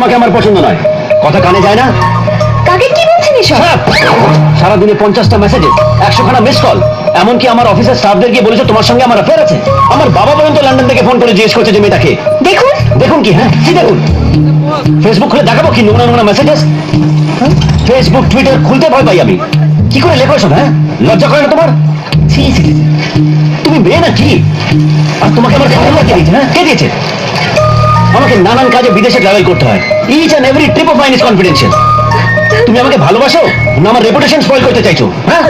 তোমাকে আমার পছন্দ নয়। কথা কানে যায় না? কাকে কি বলছেন এসব? সারাদিনে 50টা মেসেজেস, 100খানা মিস কল, এমনকি আমার অফিসের স্টাফদের গিয়ে বলেছে তোমার সঙ্গে আমার অ্যাফেয়ার আছে। আমার বাবা পর্যন্ত লন্ডন থেকে ফোন করে জিজ্ঞেস করছে যে মেয়েটাকে। দেখুন দেখুন কি? হ্যাঁ কি দেখুন? ফেসবুক খুলে দেখাবো কি নোংরা নোংরা মেসেজেস? ফেসবুক টুইটার খুলতে ভয় পাই আমি। কি করে লেখো এসব? হ্যাঁ, লজ্জা করে না তোমার? ছি, ছি, ছি। তুমি মেয়ে না কি? আর তোমাকে আমার খাবার কে দিয়েছে? হ্যাঁ, কে দিয়েছে? আমাকে নানান কাজে বিদেশে ট্রাভেল করতে হয়। Each and every trip of mine is confidential. তুমি আমাকে ভালোবাসো না আমার রেপুটেশন স্পয়েল করতে চাইছো? হ্যাঁ,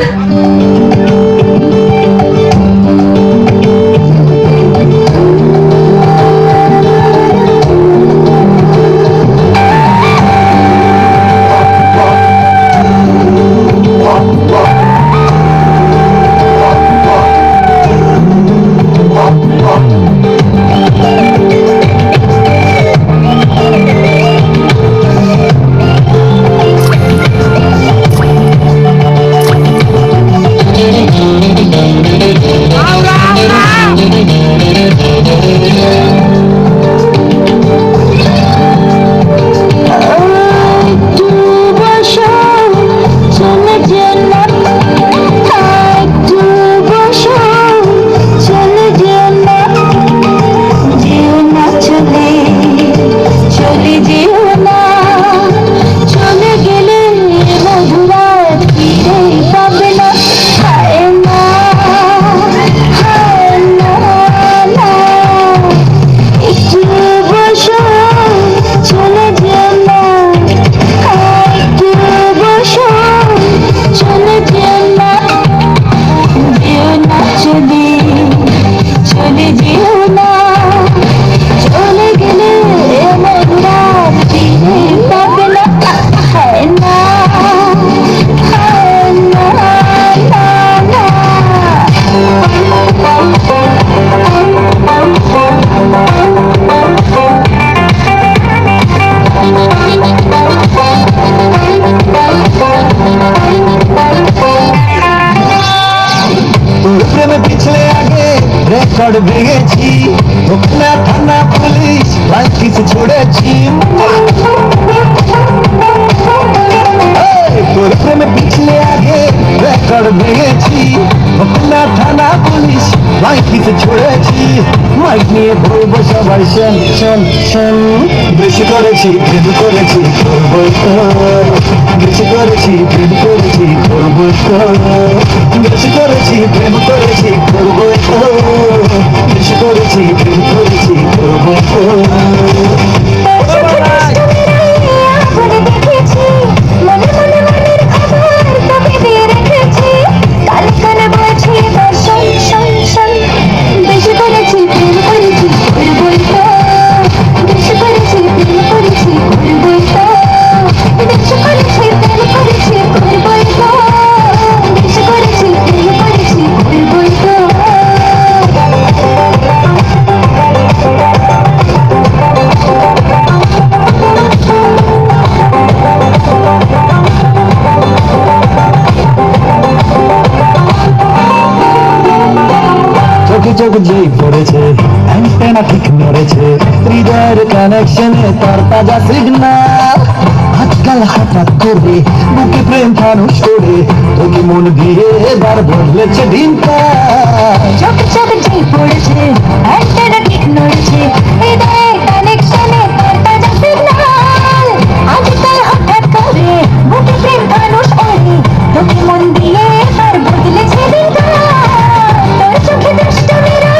রেকর্ড ভেঙেছি, না থানা পুলিশ লাইসেন্স ছড়েছি। তোর প্রেমে পিছলে আগে রেকর্ড ভেঙেছি, না থানা পুলিশ লাইসেন্স ছড়েছি। মাইক নিয়ে বলবো সবাই শোন শোন শোন, বেশি করেছি প্রেম করেছি করবো তো, বেশি করেছি প্রেম করেছি করবো তো, বেশি করেছি প্রেম করেছি করবো তো, বেশি করেছি প্রেম করেছি করবো তো। চোখ যেই পড়েছে অ্যান্টেনা ঠিক নড়েছে, হৃদয়ের কানেকশনে তার তাজা সিগনাল। আজকাল হঠাৎ করে বুকে প্রেম ফানুষ করে তোকে মন দিয়ে এবার বদলেছে দিনটা। চোখ যেই পড়েছে অ্যান্টেনা ঠিক নড়েছে, হৃদয়ের কানেকশনে